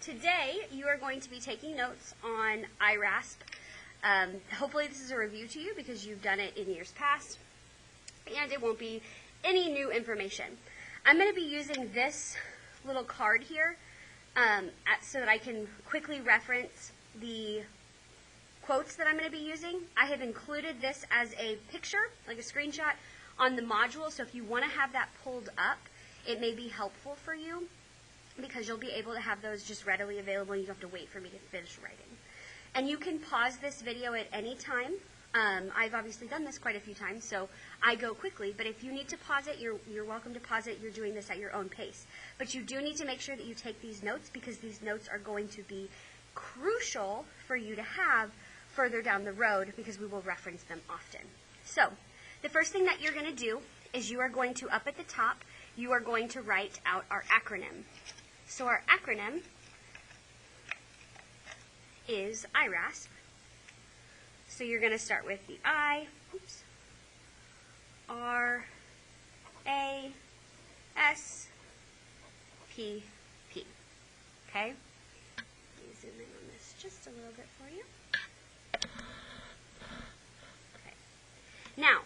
Today you are going to be taking notes on iRASPP. Hopefully this is a review to you because you've done it in years past, and it won't be any new information. I'm going to be using this little card here so that I can quickly reference the quotes that I'm going to be using. I have included this as a picture, like a screenshot, on the module, so if you want to have that pulled up, it may be helpful for you because you'll be able to have those just readily available. You don't have to wait for me to finish writing. And you can pause this video at any time. I've obviously done this quite a few times, so I go quickly, but if you need to pause it, you're welcome to pause it. You're doing this at your own pace. But you do need to make sure that you take these notes because these notes are going to be crucial for you to have further down the road because we will reference them often. So the first thing that you're going to do is you are going to, up at the top, you are going to write out our acronym. So our acronym is iRASPP. So you're going to start with the I, R, A, S, P, P. Okay? Let me zoom in on this just a little bit for you. Okay. Now,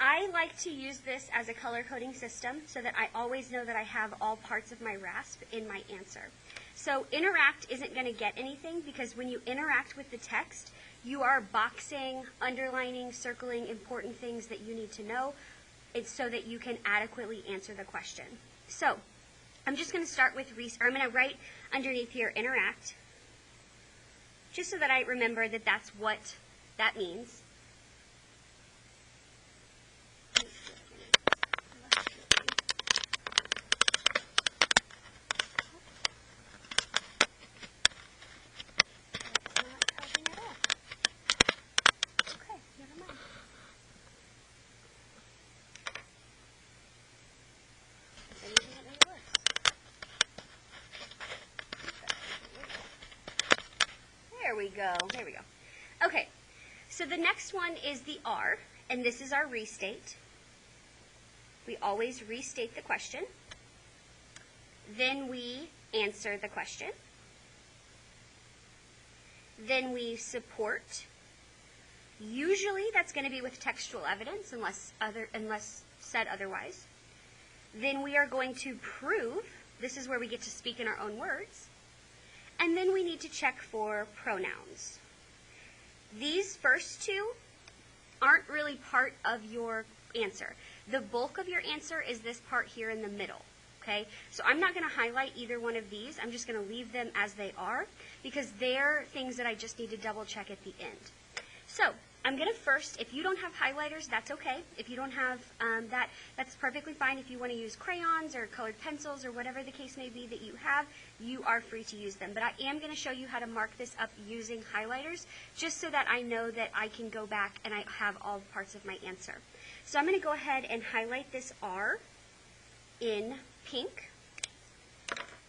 I like to use this as a color coding system so that I always know that I have all parts of my RASP in my answer. So interact isn't going to get anything because when you interact with the text, you are boxing, underlining, circling important things that you need to know. It's so that you can adequately answer the question. So I'm just going to start with, I'm going to write underneath here interact, just so that I remember that that's what that means. There we go. Okay, so the next one is the R, and this is our restate. We always restate the question. Then we answer the question. Then we support. Usually that's going to be with textual evidence unless said otherwise. Then we are going to prove. This is where we get to speak in our own words. And then we need to check for pronouns. These first two aren't really part of your answer. The bulk of your answer is this part here in the middle. Okay? So I'm not going to highlight either one of these. I'm just going to leave them as they are because they're things that I just need to double check at the end. So I'm going to first, if you don't have highlighters, that's okay. If you don't have that, that's perfectly fine. If you want to use crayons or colored pencils or whatever the case may be that you have, you are free to use them. But I am going to show you how to mark this up using highlighters just so that I know that I can go back and I have all parts of my answer. So I'm going to go ahead and highlight this R in pink.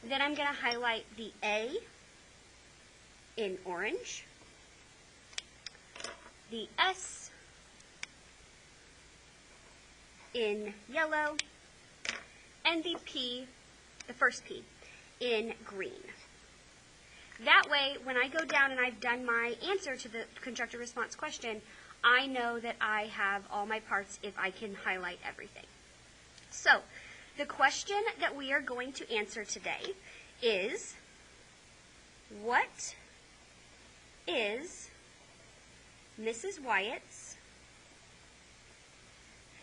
Then I'm going to highlight the A in orange, the S in yellow, and the P, the first P, in green. That way, when I go down and I've done my answer to the constructor response question, I know that I have all my parts if I can highlight everything. So, the question that we are going to answer today is, what is Mrs. Wyatt's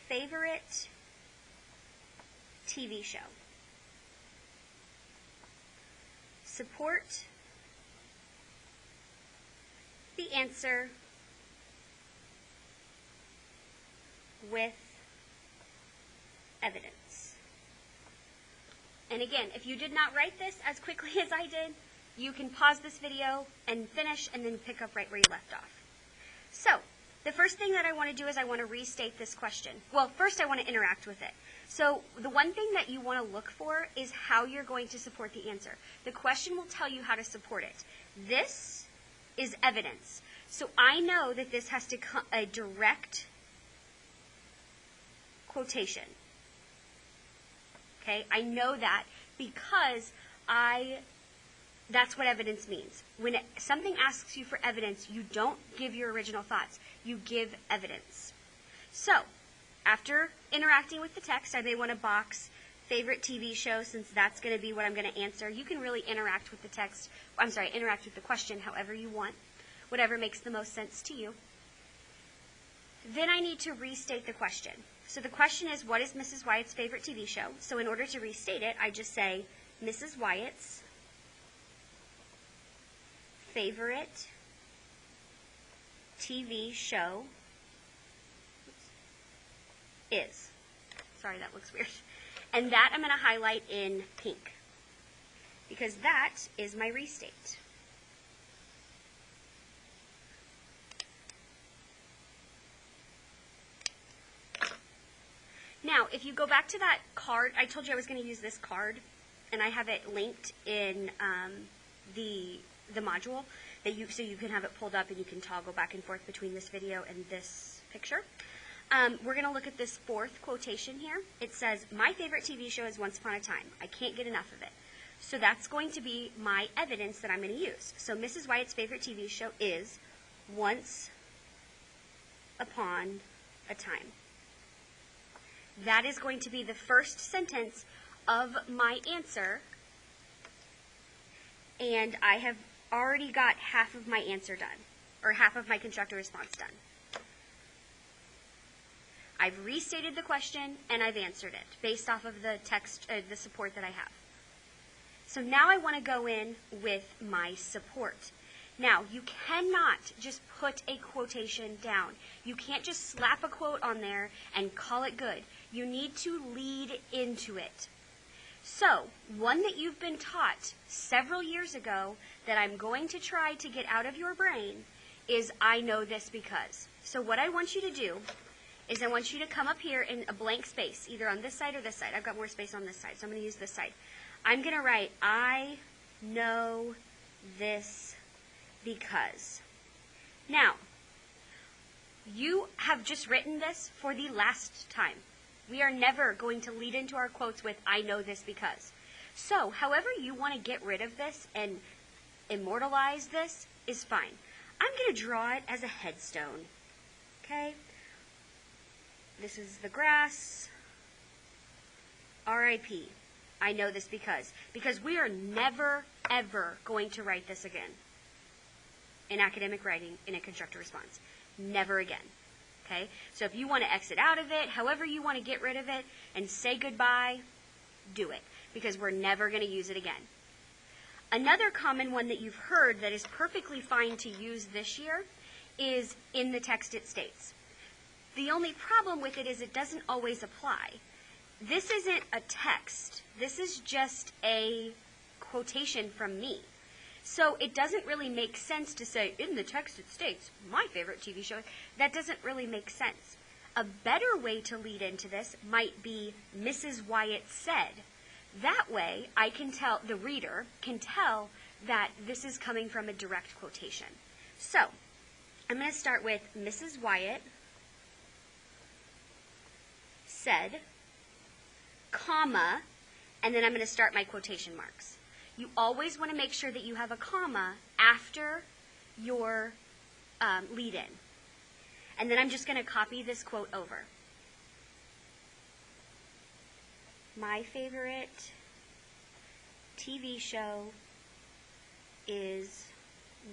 favorite TV show? Support the answer with evidence. And again, if you did not write this as quickly as I did, you can pause this video and finish and then pick up right where you left off. So, the first thing that I want to do is I want to restate this question. Well, first I want to interact with it. So, the one thing that you want to look for is how you're going to support the answer. The question will tell you how to support it. This is evidence. So, I know that this has to come a direct quotation. Okay, I know that because I That's what evidence means. When something asks you for evidence, you don't give your original thoughts. You give evidence. So, after interacting with the text, I may want to box favorite TV show, since that's going to be what I'm going to answer. You can really interact with the text, interact with the question however you want, whatever makes the most sense to you. Then I need to restate the question. So the question is, what is Mrs. Wyatt's favorite TV show? So in order to restate it, I just say, Mrs. Wyatt's favorite TV show is. Sorry, that looks weird. And that I'm going to highlight in pink, because that is my restate. Now, if you go back to that card, I told you I was going to use this card, and I have it linked in the module, so you can have it pulled up and you can toggle back and forth between this video and this picture. We're going to look at this fourth quotation here. It says, my favorite TV show is Once Upon a Time. I can't get enough of it. So that's going to be my evidence that I'm going to use. So Mrs. Wyatt's favorite TV show is Once Upon a Time. That is going to be the first sentence of my answer, and I have already got half of my answer done, or half of my constructor response done. I've restated the question, and I've answered it based off of the text, the support that I have. So now I want to go in with my support. Now, you cannot just put a quotation down. You can't just slap a quote on there and call it good. You need to lead into it. So, one that you've been taught several years ago that I'm going to try to get out of your brain is, I know this because. So what I want you to do is I want you to come up here in a blank space, either on this side or this side. I've got more space on this side, so I'm going to use this side. I'm going to write, I know this because. Now, you have just written this for the last time. We are never going to lead into our quotes with, I know this because. So, however you want to get rid of this and immortalize this is fine. I'm going to draw it as a headstone. Okay? This is the grass. R.I.P. I know this because. Because we are never, ever going to write this again in academic writing in a constructor response. Never again. Okay? So if you want to exit out of it, however you want to get rid of it and say goodbye, do it. Because we're never going to use it again. Another common one that you've heard that is perfectly fine to use this year is in the text it states. The only problem with it is it doesn't always apply. This isn't a text. This is just a quotation from me. So it doesn't really make sense to say, in the text it states, my favorite TV show. That doesn't really make sense. A better way to lead into this might be Mrs. Wyatt said. That way, I can tell, the reader can tell that this is coming from a direct quotation. So, I'm going to start with Mrs. Wyatt said, comma, and then I'm going to start my quotation marks. You always want to make sure that you have a comma after your lead-in. And then I'm just going to copy this quote over. My favorite TV show is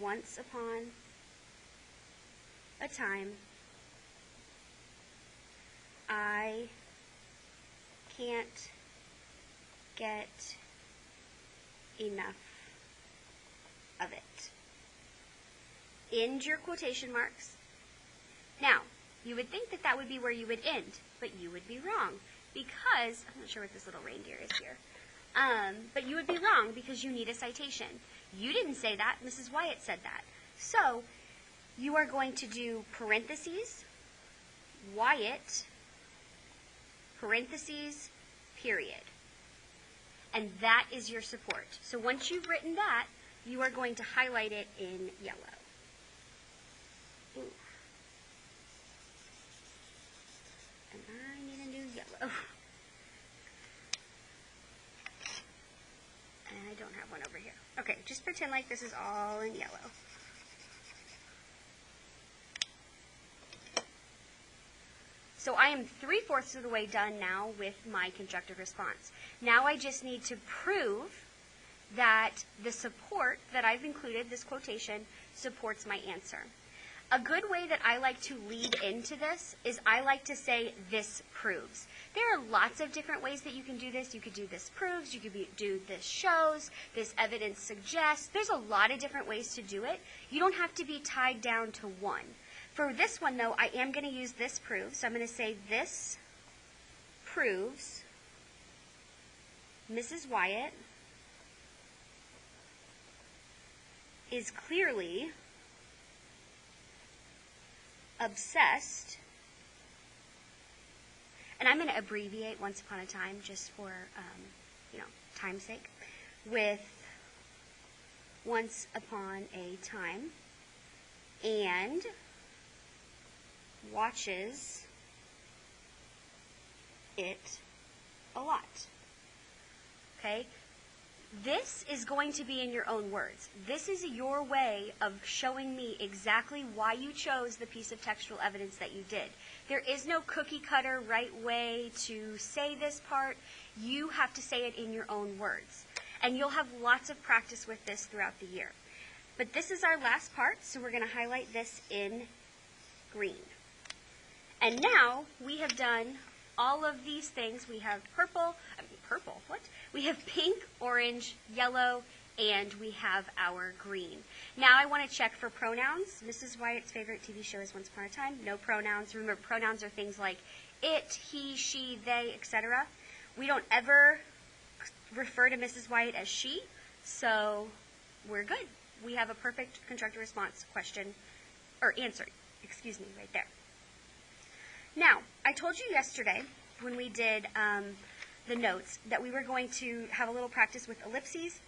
Once Upon a Time. I can't get enough of it. End your quotation marks. Now, you would think that that would be where you would end, but you would be wrong because, I'm not sure what this little reindeer is here, but you would be wrong because you need a citation. You didn't say that, Mrs. Wyatt said that. So, you are going to do parentheses, Wyatt, parentheses, period. And that is your support. So once you've written that, you are going to highlight it in yellow. Ooh. And I need a new yellow. And I don't have one over here. Okay. Okay, just pretend like this is all in yellow. So I am 3/4 of the way done now with my constructive response. Now I just need to prove that the support that I've included, this quotation, supports my answer. A good way that I like to lead into this is I like to say, this proves. There are lots of different ways that you can do this. You could do this proves, you could do this shows, this evidence suggests. There's a lot of different ways to do it. You don't have to be tied down to one. For this one, though, I am going to use this proves. So I'm going to say this proves Mrs. Wyatt is clearly obsessed, and I'm going to abbreviate once upon a time just for, time's sake, with once upon a time, and watches it a lot. Okay? This is going to be in your own words. This is your way of showing me exactly why you chose the piece of textual evidence that you did. There is no cookie cutter right way to say this part. You have to say it in your own words. And you'll have lots of practice with this throughout the year. But this is our last part, so we're going to highlight this in green. And now we have done all of these things. We have we have pink, orange, yellow, and we have our green. Now I want to check for pronouns. Mrs. Wyatt's favorite TV show is Once Upon a Time. No pronouns. Remember, pronouns are things like it, he, she, they, etc. We don't ever refer to Mrs. Wyatt as she, so we're good. We have a perfect constructive response question, or answer, right there. Now, I told you yesterday when we did the notes that we were going to have a little practice with ellipses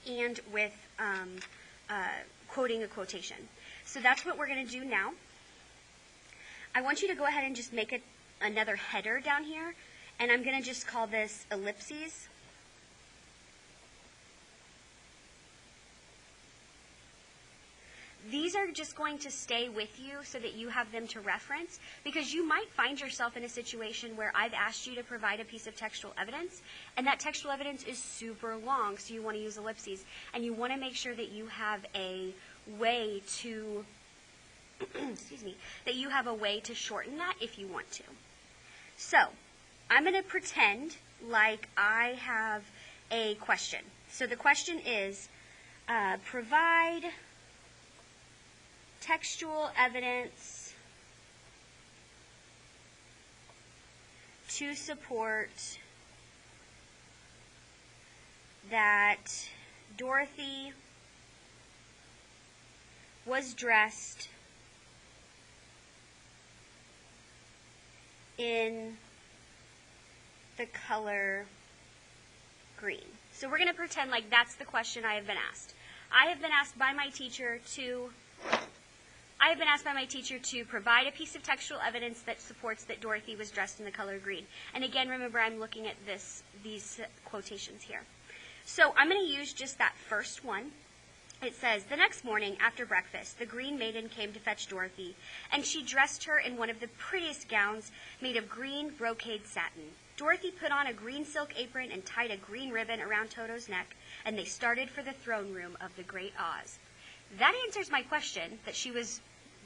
and with quoting a quotation. So that's what we're going to do now. I want you to go ahead and just make another header down here, and I'm going to just call this ellipses. These are just going to stay with you so that you have them to reference, because you might find yourself in a situation where I've asked you to provide a piece of textual evidence, and that textual evidence is super long, so you want to use ellipses, and you want to make sure that you have a way to, that you have a way to shorten that if you want to. So, I'm going to pretend like I have a question. So the question is, provide textual evidence to support that Dorothy was dressed in the color green. So we're going to pretend like that's the question I have been asked. I have been asked by my teacher to provide a piece of textual evidence that supports that Dorothy was dressed in the color green. And again, remember, I'm looking at these quotations here. So I'm going to use just that first one. It says, the next morning after breakfast, the green maiden came to fetch Dorothy, and she dressed her in one of the prettiest gowns made of green brocade satin. Dorothy put on a green silk apron and tied a green ribbon around Toto's neck, and they started for the throne room of the Great Oz. That answers my question, that she was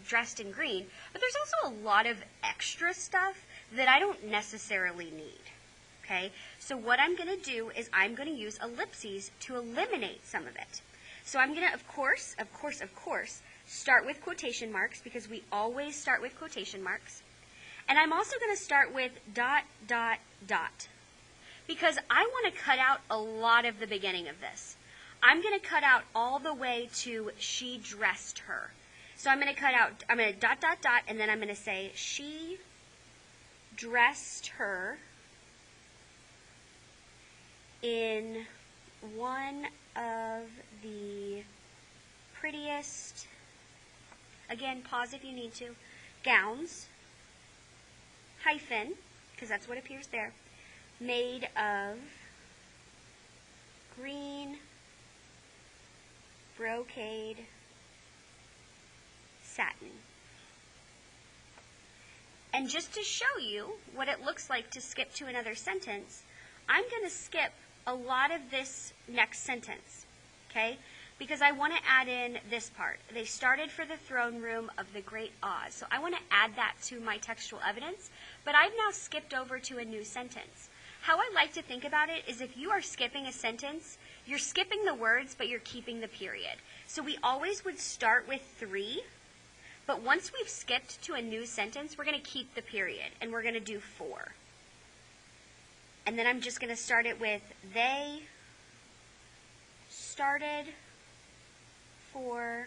dressed in green, but there's also a lot of extra stuff that I don't necessarily need. Okay? So what I'm going to do is I'm going to use ellipses to eliminate some of it. So I'm going to, of course, start with quotation marks, because we always start with quotation marks. And I'm also going to start with ... because I want to cut out a lot of the beginning of this. I'm going to cut out all the way to she dressed her. So I'm going to cut out, I'm going to ... and then I'm going to say she dressed her in one of the prettiest, again, pause if you need to, gowns, hyphen, because that's what appears there, made of green brocade satin. And just to show you what it looks like to skip to another sentence, I'm going to skip a lot of this next sentence, okay? Because I want to add in this part. They started for the throne room of the great Oz. So I want to add that to my textual evidence, but I've now skipped over to a new sentence. How I like to think about it is if you are skipping a sentence, you're skipping the words, but you're keeping the period. So we always would start with 3, but once we've skipped to a new sentence, we're going to keep the period, and we're going to do 4. And then I'm just going to start it with, they started for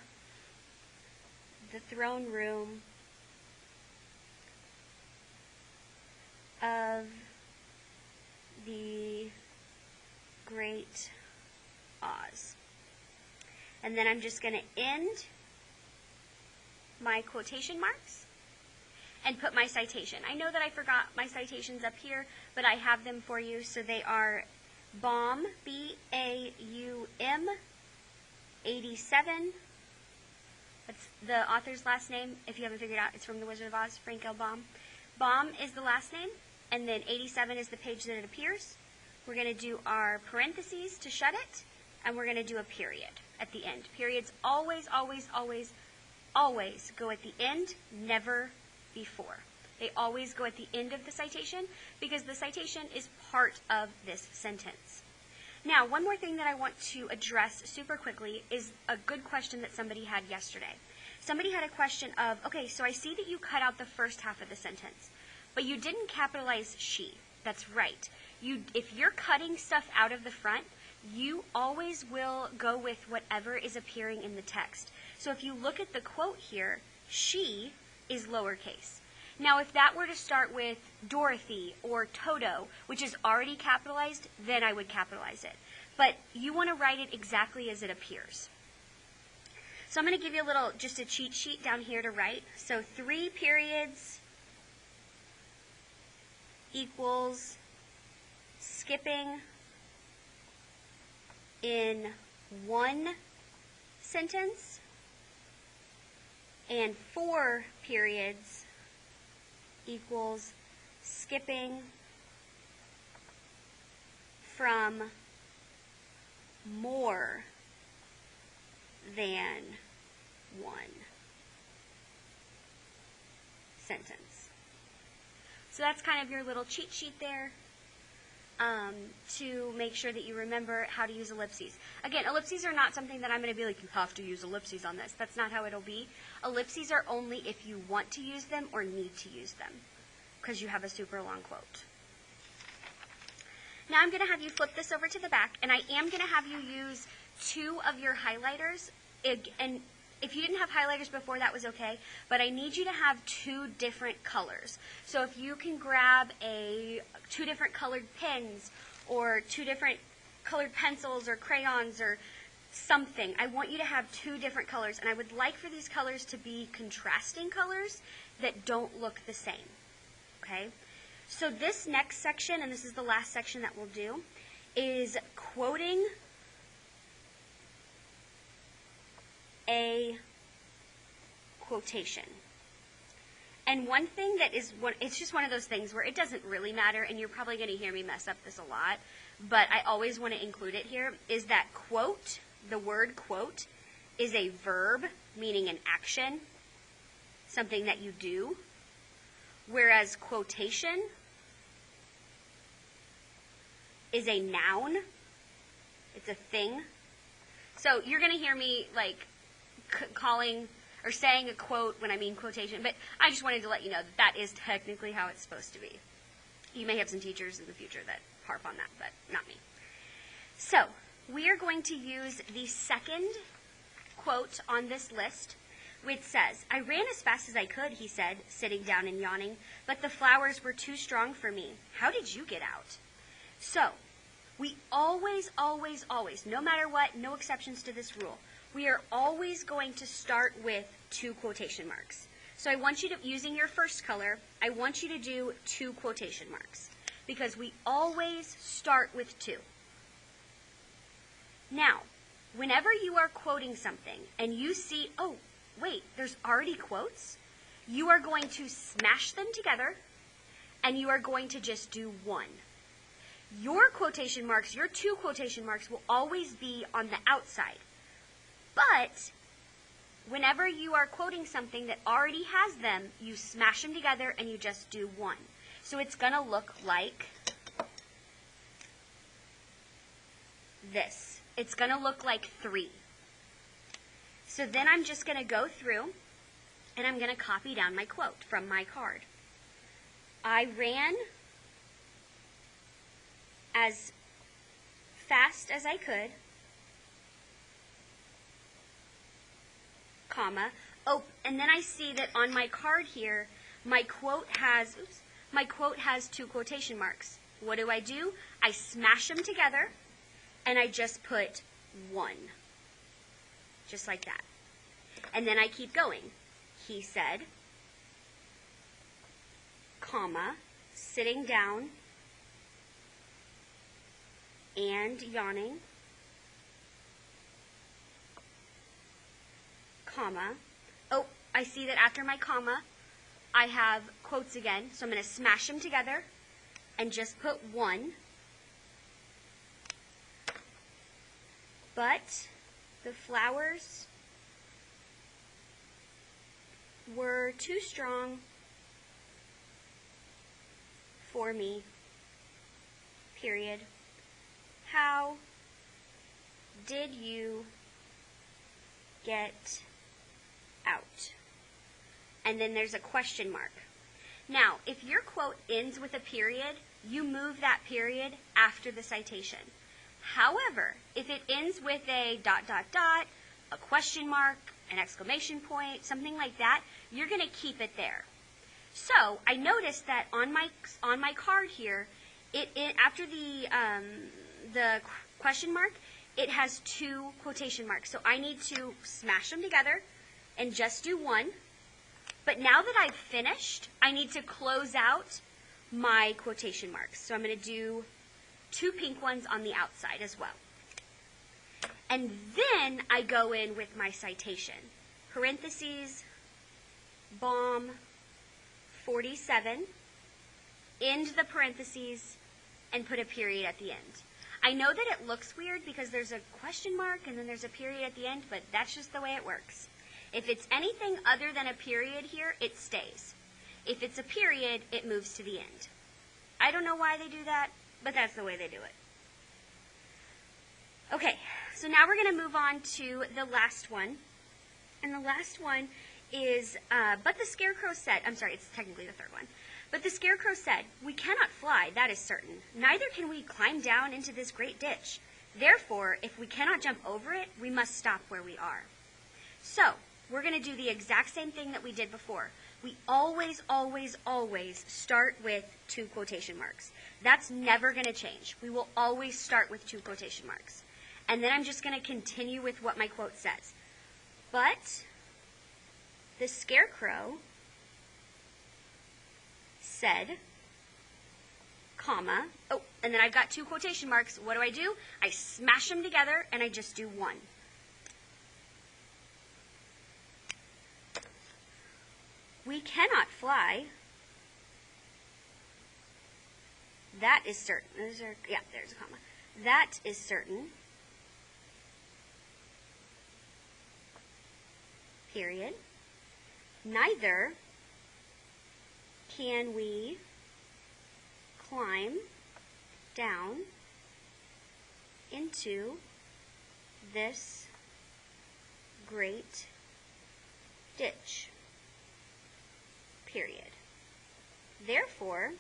the throne room of the great Oz. And then I'm just going to end my quotation marks and put my citation. I know that I forgot my citations up here, but I have them for you. So they are BAUM, B-A-U-M, 87. That's the author's last name. If you haven't figured out, it's from The Wizard of Oz, Frank L. Baum. Baum is the last name, and then 87 is the page that it appears. We're going to do our parentheses to shut it, and we're going to do a period at the end. Periods always, always, always, always go at the end, never before. They always go at the end of the citation because the citation is part of this sentence. Now, one more thing that I want to address super quickly is a good question that somebody had yesterday. Somebody had a question of, okay, so I see that you cut out the first half of the sentence, but you didn't capitalize she. That's right. If you're cutting stuff out of the front, you always will go with whatever is appearing in the text. So if you look at the quote here, she is lowercase. Now, if that were to start with Dorothy or Toto, which is already capitalized, then I would capitalize it. But you want to write it exactly as it appears. So I'm going to give you just a cheat sheet down here to write. So 3 periods equals skipping in 1 sentence, and 4 periods equals skipping from more than 1 sentence. So that's kind of your little cheat sheet there to make sure that you remember how to use ellipses. Again, ellipses are not something that I'm going to be like, you have to use ellipses on this. That's not how it'll be. Ellipses are only if you want to use them or need to use them because you have a super long quote. Now I'm going to have you flip this over to the back, and I am going to have you use 2 of your highlighters. And if you didn't have highlighters before, that was okay, but I need you to have 2 different colors. So if you can grab 2 different colored pens or 2 different colored pencils or crayons or something, I want you to have 2 different colors, and I would like for these colors to be contrasting colors that don't look the same, okay? So this next section, and this is the last section that we'll do, is quoting a quotation. And one thing that is, it's just one of those things where it doesn't really matter, and you're probably going to hear me mess up this a lot, but I always want to include it here, is that quote, the word quote, is a verb, meaning an action, something that you do, whereas quotation is a noun. It's a thing. So you're going to hear me like calling or saying a quote when I mean quotation, but I just wanted to let you know that that is technically how it's supposed to be. You may have some teachers in the future that harp on that, but not me. So we are going to use the second quote on this list, which says, "I ran as fast as I could," he said, sitting down and yawning, "but the flowers were too strong for me. How did you get out?" So we always, always, always, no matter what, no exceptions to this rule, we are always going to start with 2 quotation marks. So I want you to, using your first color, I want you to do 2 quotation marks because we always start with 2. Now, whenever you are quoting something and you see, oh, wait, there's already quotes, you are going to smash them together and you are going to just do one. Your quotation marks, your two quotation marks will always be on the outside. But whenever you are quoting something that already has them, you smash them together and you just do one. So it's going to look like this. It's going to look like 3. So then I'm just going to go through and I'm going to copy down my quote from my card. I ran as fast as I could, comma. Oh, and then I see that on my card here, my quote has 2 quotation marks. What do? I smash them together, and I just put 1. Just like that. And then I keep going. He said, comma, sitting down and yawning, comma. Oh, I see that after my comma, I have quotes again, so I'm going to smash them together and just put 1. But the flowers were too strong for me, period. How did you get out? And then there's a question mark. Now, if your quote ends with a period, you move that period after the citation. However, if it ends with a ... a question mark, an exclamation point, something like that, you're going to keep it there. So I noticed that on my card here, after the question mark, it has 2 quotation marks. So I need to smash them together and just do 1. But now that I've finished, I need to close out my quotation marks. So I'm going to do 2 pink ones on the outside as well. And then I go in with my citation. Parentheses, bomb, 47, end the parentheses, and put a period at the end. I know that it looks weird because there's a question mark and then there's a period at the end, but that's just the way it works. If it's anything other than a period here, it stays. If it's a period, it moves to the end. I don't know why they do that, but that's the way they do it. Okay, so now we're going to move on to the last one. And the last one is, but the scarecrow said, I'm sorry, it's technically the third one. But the scarecrow said, we cannot fly, that is certain. Neither can we climb down into this great ditch. Therefore, if we cannot jump over it, we must stop where we are. So, we're going to do the exact same thing that we did before. We always, always, always start with 2 quotation marks. That's never going to change. We will always start with 2 quotation marks. And then I'm just going to continue with what my quote says. But the scarecrow said, comma, oh, and then I've got 2 quotation marks. What do? I smash them together and I just do 1. We cannot fly. That is certain. There's a comma. That is certain. Period. Neither can we climb down into this great ditch. Period. Therefore,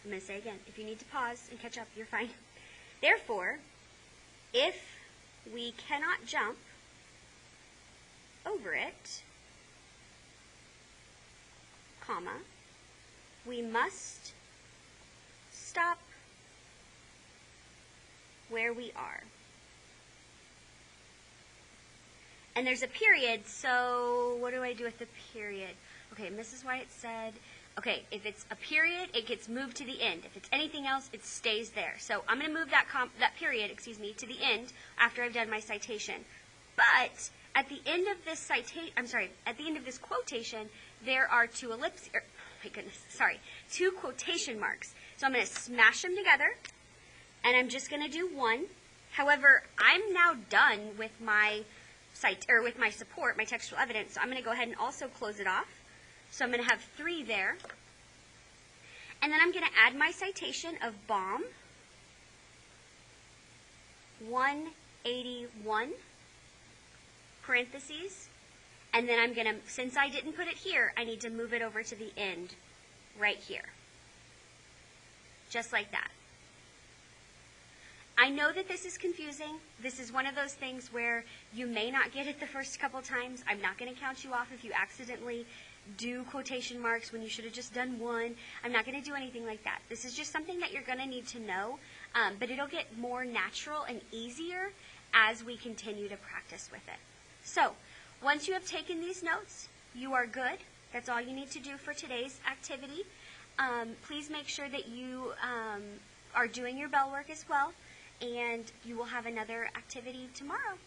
I'm going to say again, if you need to pause and catch up, you're fine. Therefore, if we cannot jump over it, comma, we must stop where we are. And there's a period, so what do I do with the period? Okay, Mrs. White said, Okay, if it's a period, it gets moved to the end. If it's anything else, it stays there. So I'm going to move that period, to the end after I've done my citation. But at the end of this at the end of this quotation, there are two quotation marks. So I'm going to smash them together, and I'm just going to do one. However, I'm now done with my support, my textual evidence. So I'm going to go ahead and also close it off. So I'm going to have 3 there. And then I'm going to add my citation of Baum 181 parentheses. And then I'm going to, since I didn't put it here, I need to move it over to the end right here. Just like that. I know that this is confusing. This is one of those things where you may not get it the first couple times. I'm not going to count you off if you accidentally do quotation marks when you should have just done one. I'm not going to do anything like that. This is just something that you're going to need to know, but it'll get more natural and easier as we continue to practice with it. So, once you have taken these notes, you are good. That's all you need to do for today's activity. Please make sure that you are doing your bell work as well, and you will have another activity tomorrow.